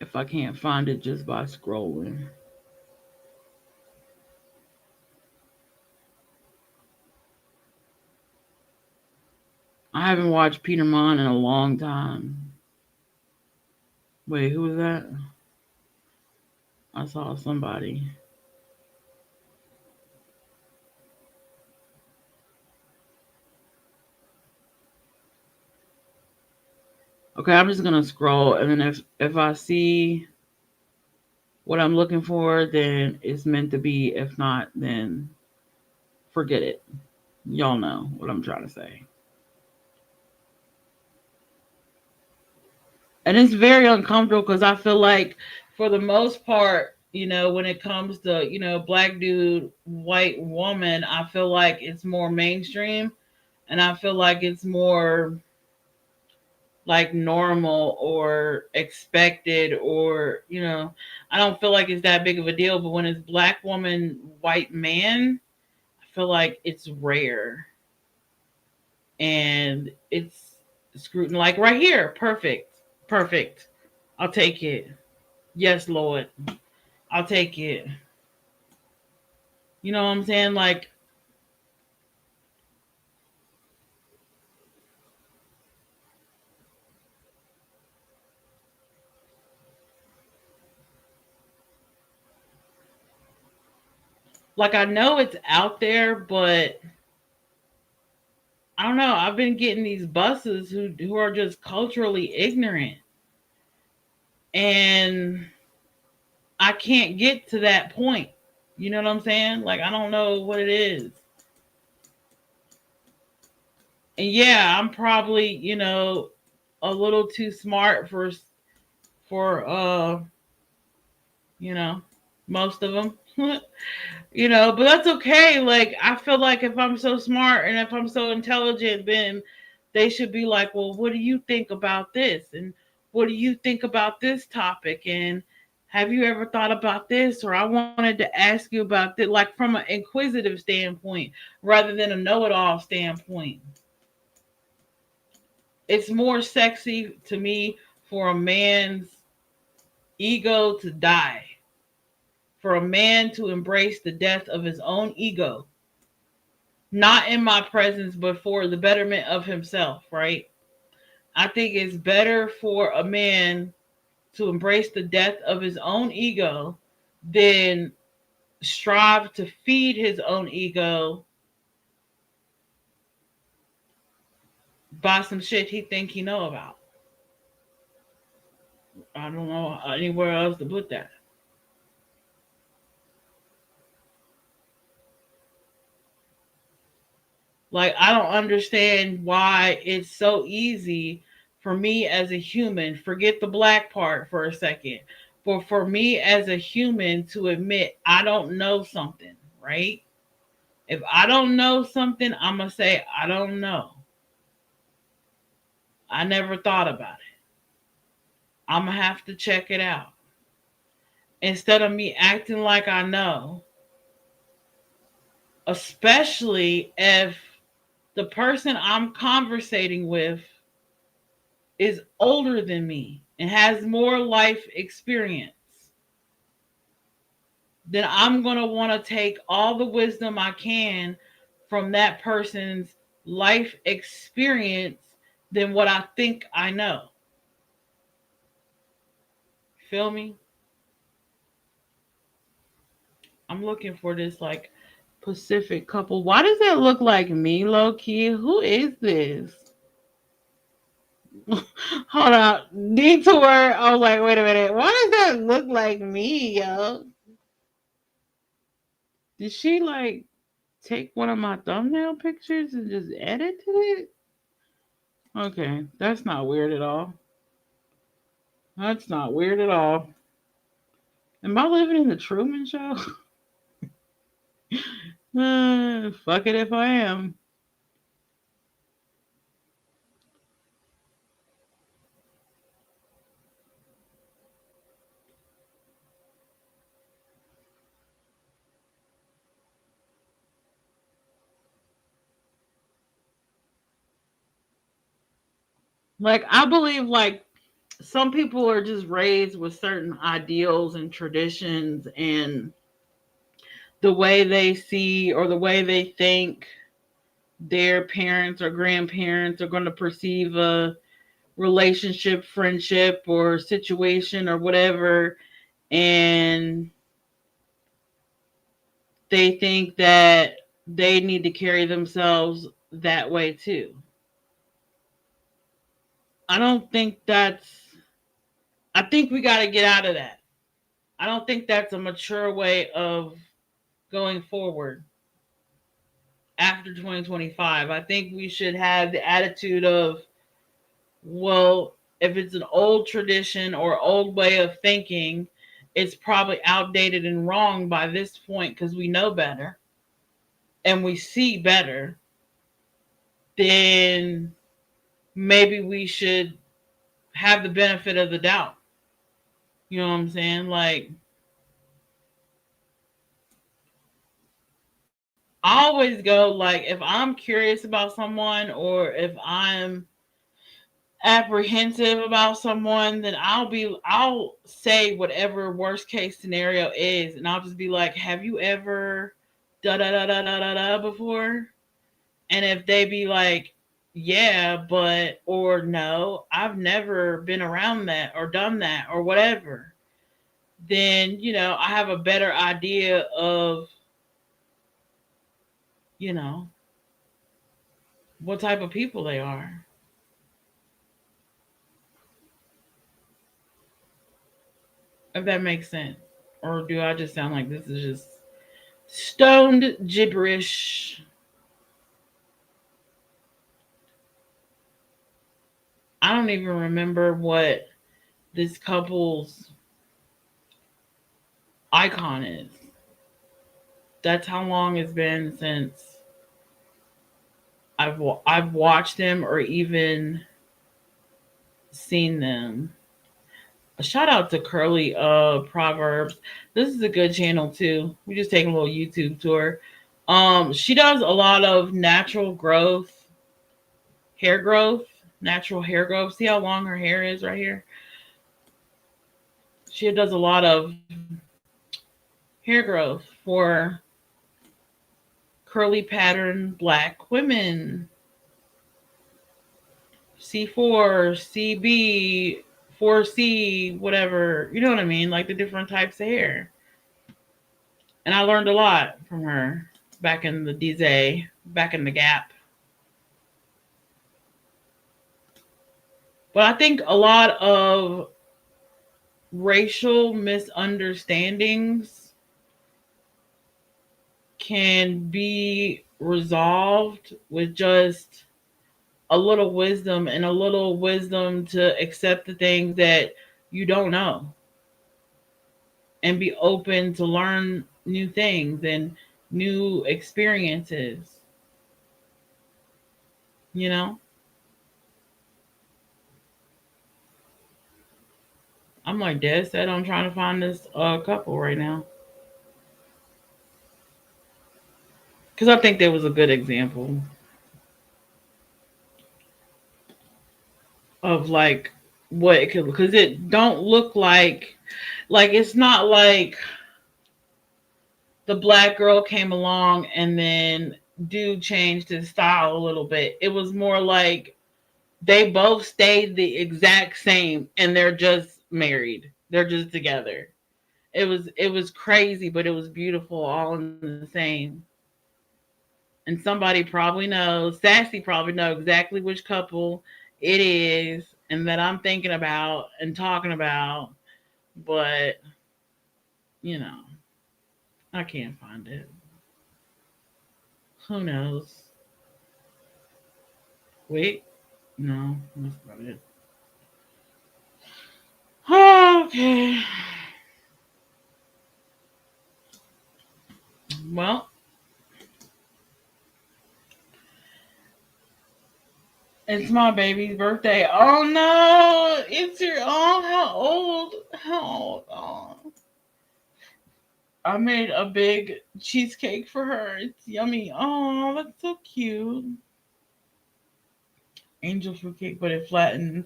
B: if I can't find it just by scrolling. I haven't watched Peter Mon in a long time. Wait, who was that? I saw somebody. Okay, I'm just gonna scroll, and then if I see what I'm looking for, then it's meant to be. If not, then forget it. Y'all know what I'm trying to say. And it's very uncomfortable because I feel like, for the most part, when it comes to black dude, white woman, I feel like it's more mainstream, and I feel like it's more like normal or expected, or I don't feel like it's that big of a deal. But when it's black woman, white man, I feel like it's rare, and it's scrutinized. Like right here, perfect, perfect. I'll take it. Yes, Lord, I'll take it. You know what I'm saying? Like I know it's out there, but I don't know. I've been getting these buses who are just culturally ignorant, and I can't get to that point. You know what I'm saying? Like I don't know what it is. And yeah, I'm probably, a little too smart for you know, most of them. But that's okay. Like I feel like if I'm so smart and if I'm so intelligent, then they should be like, "Well, what do you think about this?" And "What do you think about this topic?" And "Have you ever thought about this?" Or "I wanted to ask you about this," like from an inquisitive standpoint rather than a know-it-all standpoint. It's more sexy to me for a man's ego to die, for a man to embrace the death of his own ego, not in my presence, but for the betterment of himself, right? I think it's better for a man to embrace the death of his own ego than strive to feed his own ego by some shit he think he know about. I don't know anywhere else to put that. Like, I don't understand why it's so easy for me as a human, forget the black part for a second, but for me as a human to admit I don't know something, right? If I don't know something, I'm going to say, I don't know. I never thought about it. I'm going to have to check it out. Instead of me acting like I know, especially if the person I'm conversating with is older than me and has more life experience. then I'm going to want to take all the wisdom I can from that person's life experience than what I think I know. Feel me? I'm looking for this like Pacific couple. Why does that look like me, low key? Who is this? Hold on. Detour. I was like, wait a minute. Why does that look like me, yo? Did she like take one of my thumbnail pictures and just edit it? Okay, that's not weird at all. That's not weird at all. Am I living in the Truman Show? Fuck it if I am. Like, I believe, like, some people are just raised with certain ideals and traditions, and the way they see or the way they think their parents or grandparents are going to perceive a relationship, friendship, or situation or whatever. And they think that they need to carry themselves that way too. I don't think that's, I think we got to get out of that. I don't think that's a mature way of going forward after 2025. I think we should have the attitude of, well, if it's an old tradition or old way of thinking, it's probably outdated and wrong by this point because we know better and we see better. Then maybe we should have the benefit of the doubt. You know what I'm saying? Like, I always go, like, if I'm curious about someone or if I'm apprehensive about someone, then I'll say whatever worst case scenario is, and I'll just be like, have you ever da da da da da da da before? And if they be like, yeah, but, or no, I've never been around that or done that or whatever, then, I have a better idea of, you know, what type of people they are. If that makes sense. Or do I just sound like this is just stoned gibberish? I don't even remember what this couple's icon is. That's how long it's been since I've watched them or even seen them. A shout out to Curly Proverbs. This is a good channel too. We just taking a little YouTube tour. She does a lot of hair growth, natural hair growth. See how long her hair is right here? She does a lot of hair growth for curly pattern black women. C4, CB, 4C, whatever. You know what I mean? Like the different types of hair. And I learned a lot from her back in the DZ, back in the Gap. But I think a lot of racial misunderstandings can be resolved with just a little wisdom and a little wisdom to accept the things that you don't know and be open to learn new things and new experiences. You know, I'm like dead set on trying to find this couple right now because I think there was a good example of like what it could, because it don't look like it's not like the black girl came along and then dude changed his style a little bit. It was more like they both stayed the exact same and they're just married. They're just together. It was crazy, but it was beautiful all in the same. And somebody probably knows, Sassy probably know exactly which couple it is and that I'm thinking about and talking about, but you know, I can't find it. Who knows? Wait, no, that's not it. Okay. Well, it's my baby's birthday. Oh no, it's your oh how old? How old? Oh, I made a big cheesecake for her. It's yummy. Oh, that's so cute. Angel food cake, but it flattened.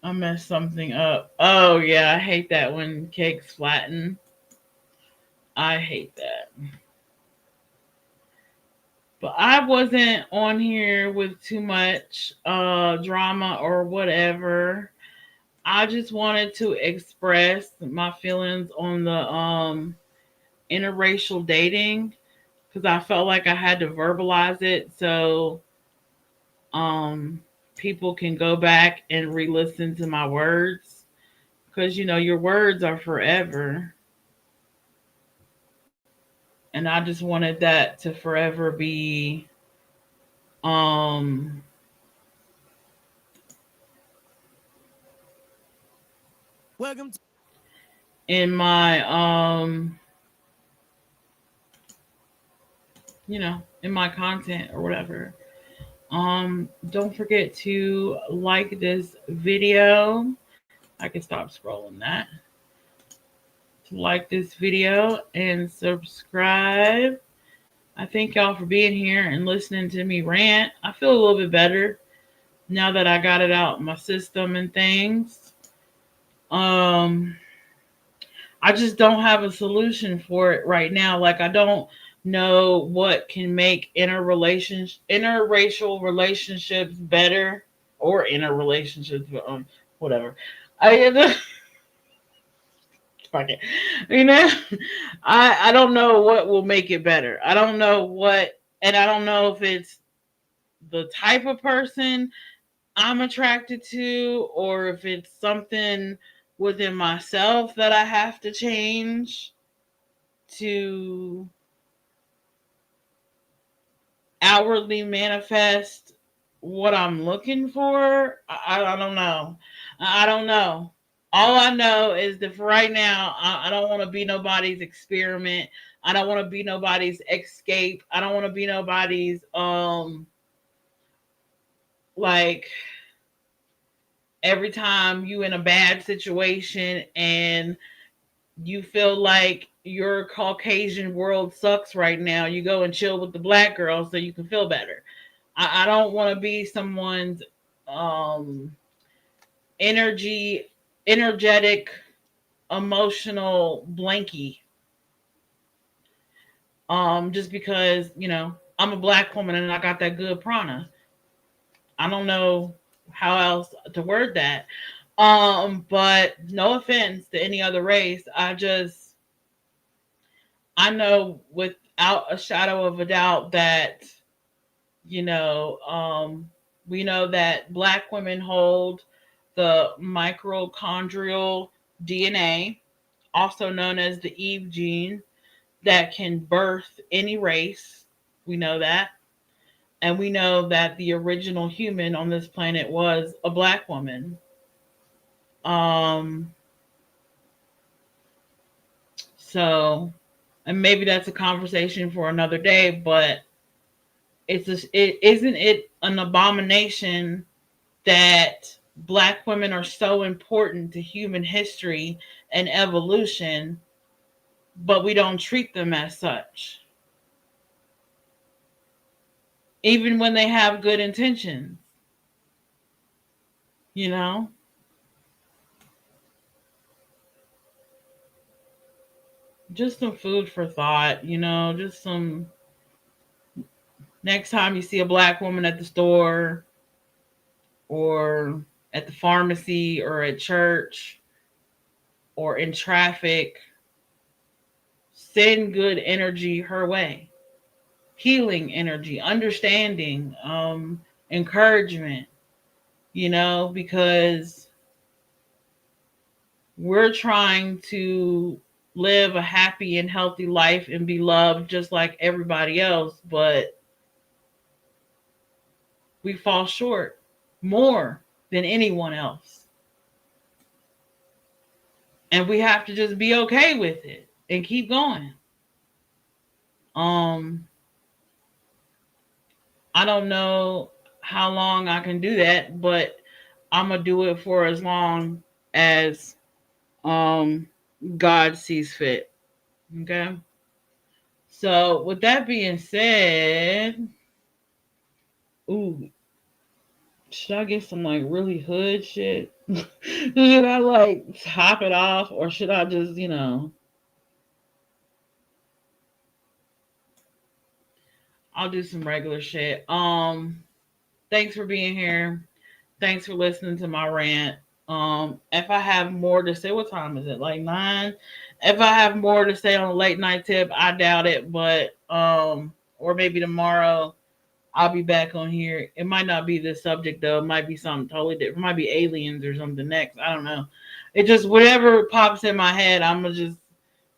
B: I messed something up. Oh yeah, I hate that when cakes flatten. I hate that. But I wasn't on here with too much drama or whatever. I just wanted to express my feelings on the interracial dating because I felt like I had to verbalize it so um people can go back and re-listen to my words because your words are forever, and I just wanted that to forever be um in my in my content or whatever. Don't forget to like this video. I can stop scrolling that. To like this video and subscribe. I thank y'all for being here and listening to me rant. I feel a little bit better now that I got it out my system and things. Um, I just don't have a solution for it right now. Like I don't know what can make interracial relationships better or interrelationships, whatever. I fuck it. You know, I don't know what will make it better. I don't know what, and I don't know if it's the type of person I'm attracted to, or if it's something within myself that I have to change to outwardly manifest what I'm looking for. I don't know. I don't know. All I know is that for right now, I don't want to be nobody's experiment. I don't want to be nobody's escape. I don't want to be nobody's like every time you in a bad situation and you feel like your Caucasian world sucks right now, you go and chill with the black girl so you can feel better. I don't want to be someone's um, energy, energetic, emotional blankie. Just because I'm a black woman and I got that good prana. I don't know how else to word that. But no offense to any other race. I know without a shadow of a doubt that you know, um, we know that black women hold the mitochondrial DNA, also known as the Eve gene, that can birth any race. We know that. And we know that the original human on this planet was a black woman. Um, so, and maybe that's a conversation for another day, but it isn't it an abomination that black women are so important to human history and evolution, but we don't treat them as such, even when they have good intentions. You know, just some food for thought, just some next time you see a black woman at the store or at the pharmacy or at church or in traffic, send good energy her way. Healing energy, understanding, encouragement, because we're trying to live a happy and healthy life and be loved just like everybody else, but we fall short more than anyone else. And we have to just be okay with it and keep going. I don't know how long I can do that, but I'm gonna do it for as long as God sees fit. Okay. So with that being said, ooh, should I get some like really hood shit? Should I like top it off or should I just, I'll do some regular shit. Thanks for being here. Thanks for listening to my rant. If I have more to say, what time is it? Like 9? If I have more to say on a late night tip, I doubt it, but or maybe tomorrow I'll be back on here. It might not be this subject though. It might be something totally different. It might be aliens or something next. I don't know. It just whatever pops in my head, I'm gonna just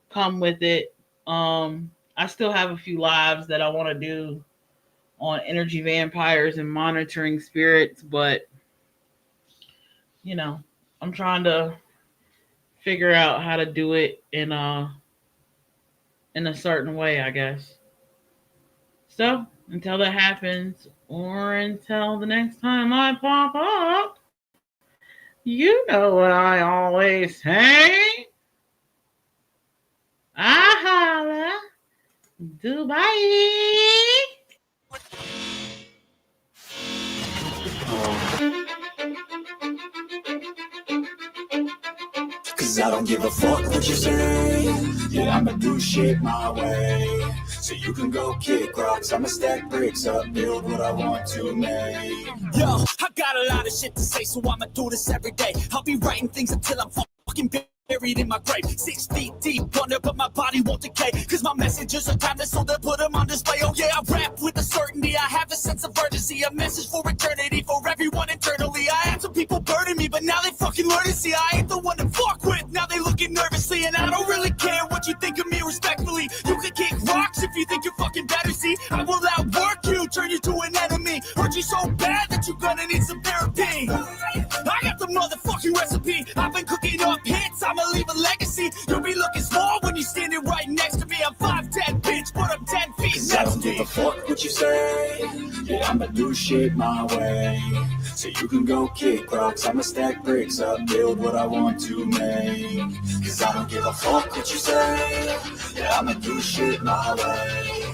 B: come with it. I still have a few lives that I want to do on energy vampires and monitoring spirits, but I'm trying to figure out how to do it in a certain way, I guess. So until that happens, or until the next time I pop up, you know what I always say. I holla. Dubai.
C: Cause I don't give a fuck what you say. Yeah, I'ma do shit my way. So you can go kick rocks, I'ma stack bricks up, build what I want to make. Yo, I got a lot of shit to say, so I'ma do this every day. I'll be writing things until I'm fucking buried in my grave. 6 feet deep under, but my body won't decay. Cause my messages are timeless, so they'll put them on display. Oh yeah, I rap with a certainty, I have a sense of urgency. A message for eternity, for everyone internally. I had some people burning me, but now they fucking learn to see I ain't the one to fuck with. Now they looking nervously, and I don't really care what you think of me respectfully. You can kick rocks if you think you're fucking better, see. I will outwork you, turn you to an enemy. Hurt you so bad that you're gonna need some therapy. I got the motherfucking recipe. I've been cooking up hits, I'ma leave a legacy. You'll be looking small when you're standing right next to me. I'm 5'10", bitch, but I'm 10 feet next to me. I don't give a fuck what you say. Yeah, I'ma do shit my way. So you can go kick rocks, I'ma stack bricks up, build what I want to make. Cause I don't give a fuck what you say. Yeah, I'ma do shit my way.